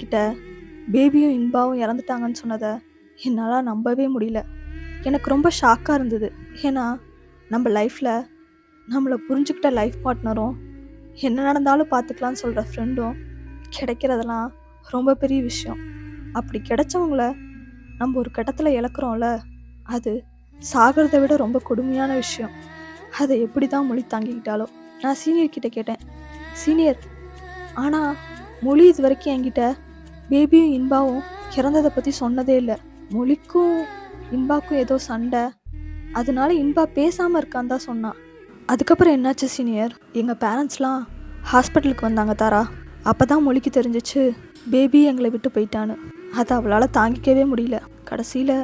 கிட்ட பேபியும் இன்பாவும் இறந்துட்டாங்கன்னு சொன்னதை என்னால் நம்பவே முடியல. எனக்கு ரொம்ப ஷாக்காக இருந்தது. ஏன்னா நம்ம லைஃப்பில் நம்மளை புரிஞ்சுக்கிட்ட லைஃப் பார்ட்னரும் என்ன நடந்தாலும் பார்த்துக்கலான்னு சொல்கிற ஃப்ரெண்டும் கிடைக்கிறதெல்லாம் ரொம்ப பெரிய விஷயம். அப்படி கிடைச்சவங்கள நம்ம ஒரு கட்டத்தில் இழக்கிறோம்ல, அது சாகிறத விட ரொம்ப கொடுமையான விஷயம். அதை எப்படி தான் மொழி தாங்கிக்கிட்டாலோ. நான் சீனியர் கிட்ட கேட்டேன், சீனியர், ஆனால் மொழி இது வரைக்கும் என்கிட்ட பேபியும் இன்பாவும் இறந்ததை பற்றி சொன்னதே இல்லை. மொழிக்கும் இன்பாக்கும் ஏதோ சண்டை, அதனால இன்பா பேசாமல் இருக்கான்னு தான் சொன்னான். அதுக்கப்புறம் என்னாச்சு சீனியர்? எங்கள் பேரண்ட்ஸ்லாம் ஹாஸ்பிட்டலுக்கு வந்தாங்க தாரா. அப்போ தான் மொழிக்கு தெரிஞ்சிச்சு பேபி எங்களை விட்டு போயிட்டான்னு. அதை அவளால் தாங்கிக்கவே முடியல. கடைசியில்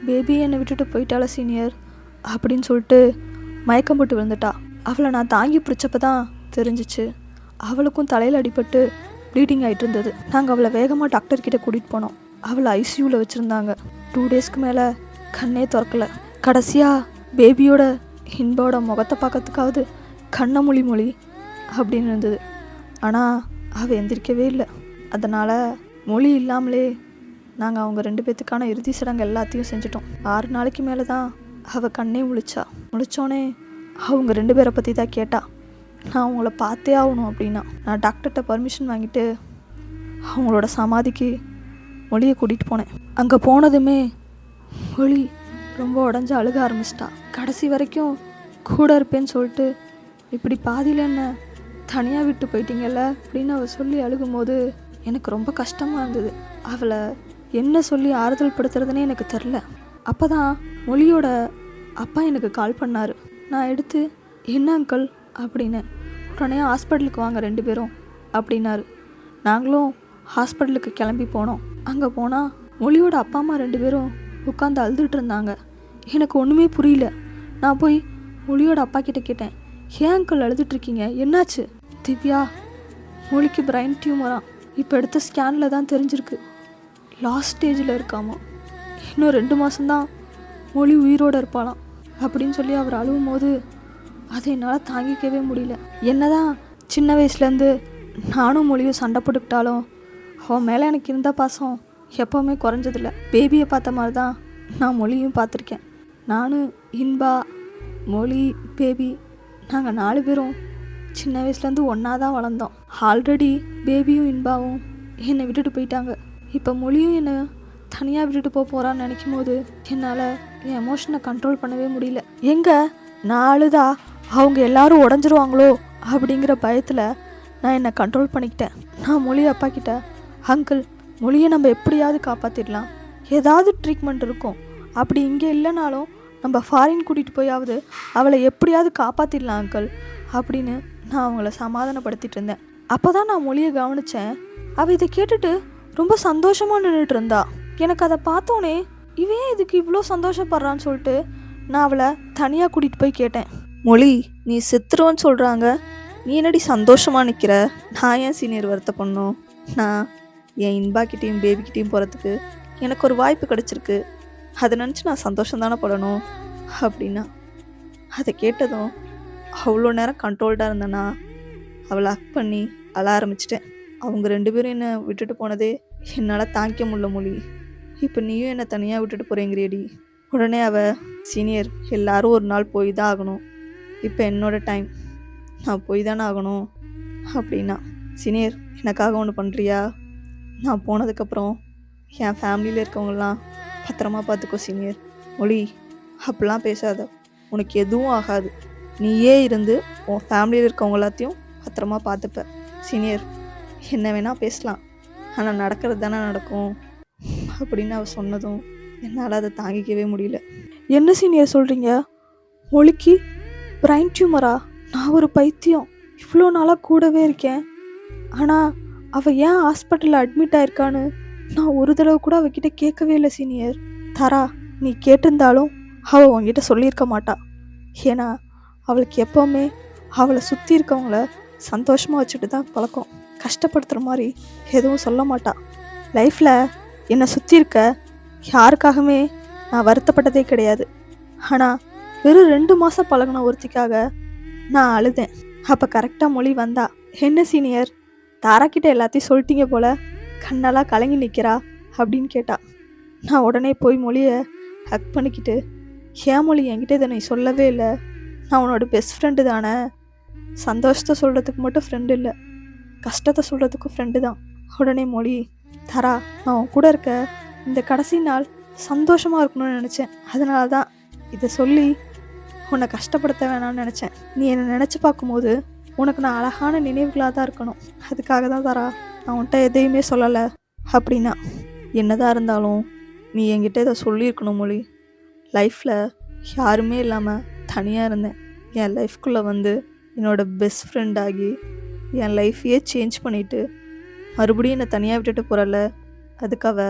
பேபி என்னை விட்டுட்டு போயிட்டால சீனியர் அப்படின்னு சொல்லிட்டு மயக்கம் போட்டு விழுந்துட்டா. அவளை நான் தாங்கி பிடிச்சப்ப தான் தெரிஞ்சிச்சு அவளுக்கும் தலையில் அடிபட்டு ப்ளீடிங் ஆகிட்டு இருந்தது. நாங்கள் அவளை வேகமாக டாக்டர்கிட்ட கூட்டிகிட்டு போனோம். அவளை ஐசியூவில் வச்சுருந்தாங்க. 2 டேஸ்க்கு மேலே கண்ணே திறக்கலை. கடைசியாக பேபியோட இன்போட முகத்தை பார்க்கறதுக்காவது கண்ணை மொழி அப்படின்னு இருந்தது. ஆனால் அவள் எந்திரிக்கவே இல்லை. அதனால் மொழி இல்லாமலே நாங்கள் அவங்க 2 பேர்த்துக்கான இறுதி சடங்கு எல்லாத்தையும் செஞ்சிட்டோம். 6 நாளைக்கு மேலே தான் அவள் கண்ணே முழிச்சோன்னே அவங்க 2 பேரை பற்றி தான் கேட்டா. நான் அவங்கள பார்த்தே ஆகணும் அப்படின்னா நான் டாக்டர்கிட்ட பர்மிஷன் வாங்கிட்டு அவங்களோட சமாதிக்கு மொழியை கூட்டிகிட்டு போனேன். அங்கே போனதுமே மொழி ரொம்ப உடஞ்சி அழுக ஆரம்பிச்சிட்டா. கடைசி வரைக்கும் கூட இருப்பேன்னு சொல்லிட்டு இப்படி பாதியில் என்ன தனியாக விட்டு போயிட்டீங்கல்ல அப்படின்னு அவள் சொல்லி அழுகும்போது எனக்கு ரொம்ப கஷ்டமாக இருந்தது. அவளை என்ன சொல்லி ஆறுதல் படுத்துறதுனே எனக்கு தெரில. அப்போ தான் மொழியோட அப்பா எனக்கு கால் பண்ணார். நான் எடுத்து, என்ன அங்கிள் அப்படின்னு. உடனே ஹாஸ்பிட்டலுக்கு வாங்க 2 பேரும் அப்படின்னாரு. நாங்களும் ஹாஸ்பிட்டலுக்கு கிளம்பி போனோம். அங்கே போனால் மொழியோட அப்பா அம்மா 2 பேரும் உட்காந்து அழுதுட்டு இருந்தாங்க. எனக்கு ஒன்றுமே புரியல. நான் போய் மொழியோட அப்பா கிட்ட கேட்டேன், ஏன் அங்கிள் அழுதுட்ருக்கீங்க, என்னாச்சு? திவ்யா, மொழிக்கு பிரைன் டியூமரா, இப்போ எடுத்த ஸ்கேனில் தான் தெரிஞ்சிருக்கு, லாஸ்ட் ஸ்டேஜில் இருக்காமா, இன்னும் 2 மாதம்தான் மொழி உயிரோடு இருப்பாளாம் அப்படின்னு சொல்லி அவர் அழுவும் போது அதை என்னால் தாங்கிக்கவே முடியல. என்னதான் சின்ன வயசுலேருந்து நானும் மொழியும் சண்டை போட்டுக்கிட்டாலும் அவன் மேலே எனக்கு இருந்த பாசம் எப்போவுமே குறைஞ்சதில்லை. பேபியை பார்த்த மாதிரி தான் நான் மொழியும் பார்த்துருக்கேன். நானும் இன்பா, மொழி, பேபி நாங்கள் 4 பேரும் சின்ன வயசுலேருந்து ஒன்றா தான் வளர்ந்தோம். ஆல்ரெடி பேபியும் இன்பாவும் என்னை விட்டுட்டு போயிட்டாங்க. இப்போ மொழியும் என்னை தனியாக விட்டுட்டு போகிறான்னு நினைக்கும் போது என்னால் என் எமோஷனை கண்ட்ரோல் பண்ணவே முடியல. எங்கே நான் அழுதா அவங்க எல்லாரும் உடஞ்சிருவாங்களோ அப்படிங்கிற பயத்தில் நான் என்னை கண்ட்ரோல் பண்ணிக்கிட்டேன். நான் மொழி அப்பா கிட்ட, அங்கிள், மொழியை நம்ம எப்படியாவது காப்பாற்றிடலாம், ஏதாவது ட்ரீட்மெண்ட் இருக்கும், அப்படி இங்கே இல்லைனாலும் நம்ம ஃபாரின் கூட்டிகிட்டு போயாவது அவளை எப்படியாவது காப்பாற்றிடலாம் அங்கிள் அப்படின்னு நான் அவங்கள சமாதானப்படுத்திட்டு இருந்தேன். அப்போ தான் நான் மொழியை கவனித்தேன். அவள் இதை கேட்டுட்டு ரொம்ப சந்தோஷமாக நின்றுட்டு இருந்தா. எனக்கு அதை பார்த்தோன்னே இவன் இதுக்கு இவ்வளோ சந்தோஷப்படுறான்னு சொல்லிட்டு நான் அவளை தனியாக கூட்டிகிட்டு போய் கேட்டேன், மொழி, நீ செத்துருவன்னு சொல்கிறாங்க, நீ என்னடி சந்தோஷமாக நிற்கிற? நான் ஏன் சீனியர் வருத்தப்படணும்? நான் என் இன்பாக்கிட்டையும் பேபிக்கிட்டையும் போகிறதுக்கு எனக்கு ஒரு வாய்ப்பு கிடச்சிருக்கு, அதை நினச்சி நான் சந்தோஷம் தானே படணும் அப்படின்னா. அதை கேட்டதும் அவ்வளோ நேரம் கண்ட்ரோல்டாக இருந்தேன்னா அவளை ஹக் பண்ணி அழ ஆரம்பிச்சிட்டேன். அவங்க 2 பேரும் என்னை விட்டுட்டு போனதே என்னால் தாங்கிக்க முடியல மொழி, இப்போ நீயும் என்னை தனியாக விட்டுட்டு போகிறேங்கிறியடி. உடனே அவள், சீனியர், எல்லாரும் ஒரு நாள் போய் தான் ஆகணும், இப்போ என்னோட டைம், நான் போய் தானே ஆகணும் அப்படின்னா. சீனியர், எனக்காக ஒன்று பண்ணுறியா? நான் போனதுக்கப்புறம் என் ஃபேமிலியில் இருக்கவங்களாம் பத்திரமா பார்த்துக்கோ சீனியர். மொழி, அப்படிலாம் பேசாத, உனக்கு எதுவும் ஆகாது, நீயே இருந்து உன் ஃபேமிலியில் இருக்கவங்க எல்லாத்தையும் பத்திரமா பார்த்துப்ப. சீனியர், என்ன வேணால் பேசலாம், ஆனால் நடக்கிறது தானே நடக்கும் அப்படின்னு அவள் சொன்னதும் என்னால் அதை தாங்கிக்கவே முடியல. என்ன சீனியர் சொல்கிறீங்க? மொழிக்கு பிரைன் டியூமரா? நான் ஒரு பைத்தியம், இவ்வளோ நாளாக கூடவே இருக்கேன், ஆனால் அவள் ஏன் ஹாஸ்பிட்டலில் அட்மிட் ஆயிருக்கான்னு நான் ஒரு தடவை கூட அவகிட்ட கேட்கவே இல்லை சீனியர். தாரா, நீ கேட்டிருந்தாலும் அவள் உங்ககிட்ட சொல்லியிருக்க மாட்டா. ஏன்னா அவளுக்கு எப்போவுமே அவளை சுற்றி இருக்கவங்கள சந்தோஷமாக வச்சுட்டு தான் பழக்கம். கஷ்டப்படுத்துகிற மாதிரி எதுவும் சொல்ல மாட்டா. லைஃப்பில் என்னை சுற்றி இருக்க யாருக்காகவுமே நான் வருத்தப்பட்டதே கிடையாது. ஆனால் வெறும் 2 மாதம் பழகின ஒருத்திக்காக நான் அழுதேன். அப்போ கரெக்டாக மொழி வந்தா. என்ன சீனியர், தாராக்கிட்ட எல்லாத்தையும் சொல்லிட்டீங்க போல, கண்ணெல்லாம் கலங்கி நிற்கிறா அப்படின்னு கேட்டா. நான் உடனே போய் மொழியை ஹக் பண்ணிக்கிட்டு, ஏன் மொழி என்கிட்ட இதை நீ சொல்லவே இல்லை? நான் உன்னோட பெஸ்ட் ஃப்ரெண்டு தானே. சந்தோஷத்தை சொல்கிறதுக்கு மட்டும் ஃப்ரெண்டு இல்லை, கஷ்டத்தை சொல்கிறதுக்கும் ஃப்ரெண்டு தான். உடனே மொழி, தரா, நான் உன் கூட இருக்க இந்த கடைசி நாள் சந்தோஷமாக இருக்கணும்னு நினச்சேன். அதனால தான் இதை சொல்லி உன்னை கஷ்டப்படுத்த வேணாம்னு நினச்சேன். நீ என்னை நினச்சி பார்க்கும்போது உனக்கு நான் அழகான நினைவுகளாக தான் இருக்கணும். அதுக்காக தான் தரா நான் உன்கிட்ட எதையுமே சொல்லலை அப்படின்னா. என்னதான் இருந்தாலும் நீ என்கிட்ட இதை சொல்லியிருக்கணும் மொழி. லைஃப்பில் யாருமே இல்லாமல் தனியாக இருந்தேன். என் லைஃப்குள்ளே வந்து என்னோடய பெஸ்ட் ஃப்ரெண்ட் ஆகி என் லைஃப்பையே சேஞ்ச் பண்ணிவிட்டு மறுபடியும் என்னை தனியாக விட்டுட்டு போகிறல, அதுக்காக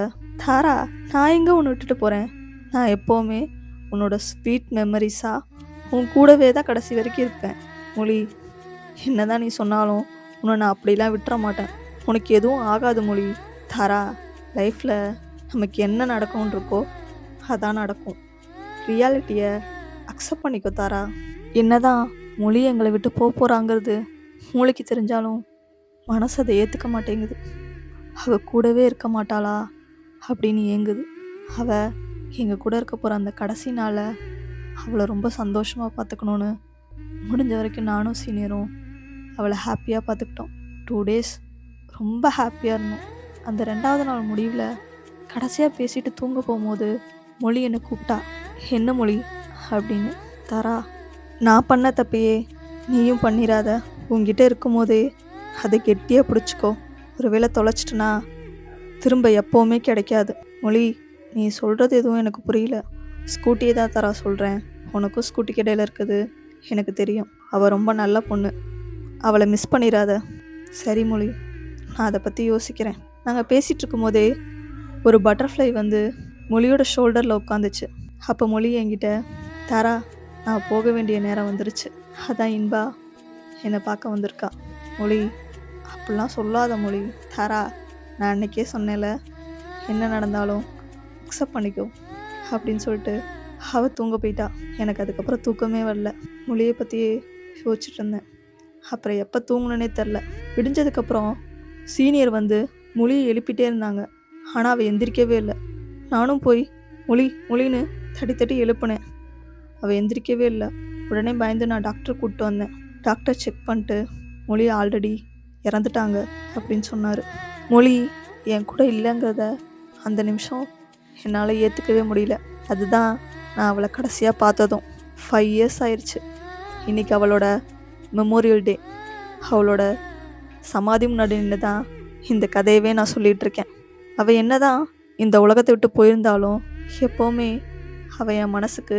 தாரா நான் எங்கே உன்னை விட்டுட்டு போகிறேன்? நான் எப்போவுமே உன்னோட ஸ்வீட் மெமரிஸாக உன் கூடவே தான் கடைசி வரைக்கும் இருப்பேன் மொழி. என்ன தான் நீ சொன்னாலும் உன்னை நான் அப்படிலாம் விட்டுற மாட்டேன். உனக்கு எதுவும் ஆகாது மொழி. தாரா, லைஃப்பில் நமக்கு என்ன நடக்கும்னு இருக்கோ அதான் நடக்கும். ரியாலிட்டியை அக்செப்ட் பண்ணிக்கோ தாரா. என்னதான் மொழி எங்களை விட்டு போகிறாங்கிறது மூளைக்கு தெரிஞ்சாலும் மனசு அதை ஏற்றுக்க மாட்டேங்குது. அவள் கூடவே இருக்க மாட்டாளா அப்படின்னு ஏங்குது. அவள் எங்கள் கூட இருக்க போகிற அந்த கடைசி நாளை அவளை ரொம்ப சந்தோஷமாக பார்த்துக்கணுன்னு முடிஞ்ச வரைக்கும் நானும் சீனியரும் அவளை ஹாப்பியாக பார்த்துக்கிட்டோம். 2 days ரொம்ப ஹாப்பியாக இருந்தோம். அந்த 2வது நாள் முடிவில் கடைசியாக பேசிட்டு தூங்க போகும்போது மொழி என்னை கூப்பிட்டா. என்ன மொழி அப்படின்னு. தாரா, நான் பண்ண தப்பையே நீயும் பண்ணிடாத. உங்ககிட்ட இருக்கும்போதே அதை கெட்டியாக பிடிச்சிக்கோ. ஒருவேளை தொலைச்சிட்டனா திரும்ப எப்போவுமே கிடைக்காது. மொழி, நீ சொல்கிறது எதுவும் எனக்கு புரியல. ஸ்கூட்டியே தான் தரா சொல்கிறேன். உனக்கும் ஸ்கூட்டிக்கு இடையில இருக்குது எனக்கு தெரியும். அவள் ரொம்ப நல்ல பொண்ணு, அவளை மிஸ் பண்ணிடாத. சரி மொழி, நான் அதை பற்றி யோசிக்கிறேன். நாங்கள் பேசிகிட்டு இருக்கும்போதே ஒரு பட்டர்ஃப்ளை வந்து மொழியோட ஷோல்டரில் உட்காந்துச்சு. அப்போ மொழி என்கிட்ட, தாரா, நான் போக வேண்டிய நேரம் வந்துருச்சு, அதான் இன்பா என்னை பார்க்க வந்திருக்கா. மொழி, அப்படிலாம் சொல்லாத மொழி. தாரா, நான் அன்றைக்கே சொன்னேன்ல, என்ன நடந்தாலும் அக்செப்ட் பண்ணிக்கோ அப்படின்னு சொல்லிட்டு அவள் தூங்க போயிட்டா. எனக்கு அதுக்கப்புறம் தூக்கமே வரல. மொழியை பற்றியே யோசிச்சுட்டு இருந்தேன். அப்புறம் எப்போ தூங்கணுன்னே தெரில. விடிஞ்சதுக்கப்புறம் சீனியர் வந்து மொழியை எழுப்பிட்டே இருந்தாங்க. ஆனால் அவள் எந்திரிக்கவே இல்லை. நானும் போய் மொழி மொழின்னு தட்டி தட்டி எழுப்புனேன். அவள் எந்திரிக்கவே இல்லை. உடனே பயந்து நான் டாக்டரை கூப்பிட்டு வந்தேன். டாக்டர் செக் பண்ணிட்டு மொழி ஆல்ரெடி இறந்துட்டாங்க அப்படின்னு சொன்னார். மொழி என் கூட இல்லைங்கிறத அந்த நிமிஷம் என்னால் ஏற்றுக்கவே முடியல. அதுதான் நான் அவளை கடைசியாக பார்த்ததும். 5 years ஆயிடுச்சு. இன்றைக்கி அவளோட மெமோரியல் டே. அவளோட சமாதி முன்னாடி நின்று தான் இந்த கதையவே நான் சொல்லிகிட்ருக்கேன். அவள் என்ன தான் இந்த உலகத்தை விட்டு போயிருந்தாலும் எப்போவுமே அவள் என் மனசுக்கு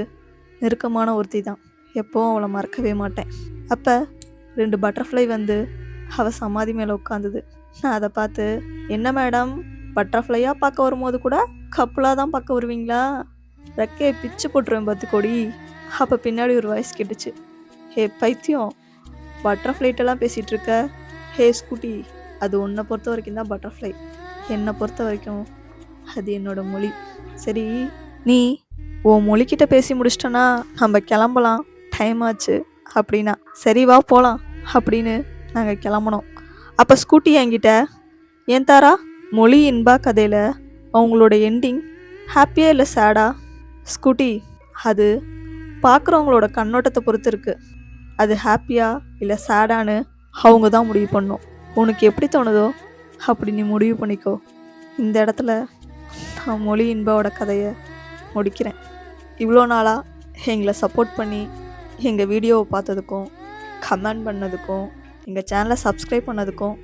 நெருக்கமான ஒருத்தி தான். எப்போவும் அவளை மறக்கவே மாட்டேன். அப்போ 2 பட்டர்ஃப்ளை வந்து அவள் சமாதி மேலே உட்காந்துது. நான் அதை பார்த்து, என்ன மேடம், பட்டர்ஃப்ளையாக பார்க்க வரும்போது கூட கப்பலாக தான் பார்க்க வருவீங்களா? ரெக்கையை பிச்சு போட்டுருவேன் பார்த்துக்கோடி. அப்போ பின்னாடி ஒரு வாய்ஸ் கேட்டுச்சு, ஹே பைத்தியம், பட்டர்ஃப்ளைட்டெல்லாம் பேசிகிட்டு இருக்க. ஹே ஸ்கூட்டி, அது உன்னை பொறுத்த வரைக்கும் தான் பட்டர்ஃப்ளை, என்னை பொறுத்த வரைக்கும் அது என்னோட மொழி. சரி, நீ உன் மொழிக்கிட்ட பேசி முடிச்சிட்டனா நம்ம கிளம்பலாம், டைம் ஆச்சு அப்படின்னா. சரி வா போகலாம் அப்படின்னு நாங்கள் கிளம்புனோம். அப்போ ஸ்கூட்டி என்கிட்ட, ஏன் தாரா, மொழி இன்பா கதையில் அவங்களோட எண்டிங் ஹாப்பியாக இல்லை சேடா? ஸ்கூட்டி, அது பார்க்குறவங்களோட கண்ணோட்டத்தை பொறுத்து இருக்குது. அது ஹாப்பியா இல்லை சேடான்னு அவங்க தான் முடிவு பண்ணும். உனக்கு எப்படி தோணுதோ அப்படி நீ முடிவு பண்ணிக்கோ. இந்த இடத்துல நான் மொழி இன்பாவோட கதையை முடிக்கிறேன். இவ்வளோ நாளாக எங்களை சப்போர்ட் பண்ணி எங்கள் வீடியோவை பார்த்ததுக்கும், கமெண்ட் பண்ணதுக்கும், எங்கள் சேனலை சப்ஸ்கிரைப் பண்ணதுக்கும்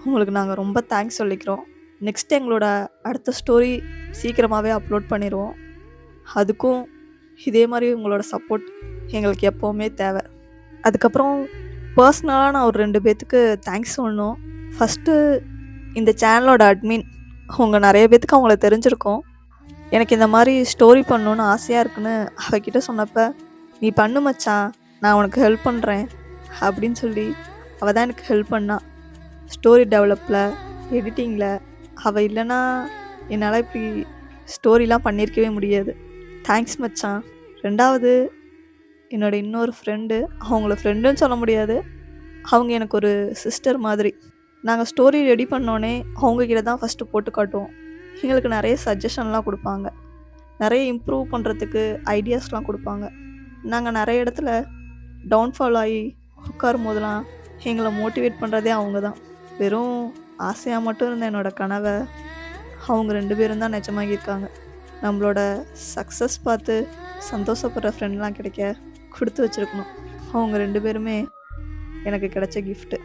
உங்களுக்கு நாங்கள் ரொம்ப தேங்க்ஸ் சொல்லிக்கிறோம். நெக்ஸ்ட் எங்களோட அடுத்த ஸ்டோரி சீக்கிரமாகவே அப்லோட் பண்ணிடுவோம். அதுக்கும் இதே மாதிரி உங்களோட சப்போர்ட் எங்களுக்கு எப்போவுமே தேவை. அதுக்கப்புறம் பர்சனலாக நான் ஒரு 2 பேர்த்துக்கு தேங்க்ஸ் சொல்லணும். ஃபஸ்ட்டு இந்த சேனலோட அட்மின். அவங்க நிறைய பேர்த்துக்கு அவங்கள தெரிஞ்சிருக்கோம். எனக்கு இந்த மாதிரி ஸ்டோரி பண்ணணுன்னு ஆசையாக இருக்குன்னு அவகிட்ட சொன்னப்போ, நீ பண்ணு மச்சான், நான் உனக்கு ஹெல்ப் பண்ணுறேன் அப்படின்னு சொல்லி அவள் தான் எனக்கு ஹெல்ப் பண்ணா. ஸ்டோரி டெவலப்பில், எடிட்டிங்கில் அவள் இல்லைன்னா என்னால் இப்படி ஸ்டோரிலாம் பண்ணியிருக்கவே முடியாது. தேங்க்ஸ் மச்சான். 2வது என்னோட இன்னொரு ஃப்ரெண்டு. அவங்கள ஃப்ரெண்டுன்னு சொல்ல முடியாது, அவங்க எனக்கு ஒரு சிஸ்டர் மாதிரி. நாங்கள் ஸ்டோரி ரெடி பண்ணோன்னே அவங்கக்கிட்ட தான் ஃபஸ்ட்டு போட்டு காட்டுவோம். எங்களுக்கு நிறைய சஜஷன்லாம் கொடுப்பாங்க. நிறைய இம்ப்ரூவ் பண்ணுறதுக்கு ஐடியாஸ்லாம் கொடுப்பாங்க. நாங்கள் நிறைய இடத்துல டவுன்ஃபால் ஆகி உட்காரும் போதெல்லாம் எங்களை மோட்டிவேட் பண்ணுறதே அவங்க தான். வெறும் ஆசையாக மட்டும் இருந்த என்னோடய கனவை அவங்க 2 பேரும் தான் நிஜமாகியிருக்காங்க. நம்மளோட சக்ஸஸ் பார்த்து சந்தோஷப்படுற ஃப்ரெண்ட்லாம் கிடைக்க கொடுத்து வச்சுருக்கணும். அவங்க 2 பேருமே எனக்கு கிடைச்ச கிஃப்ட்டு.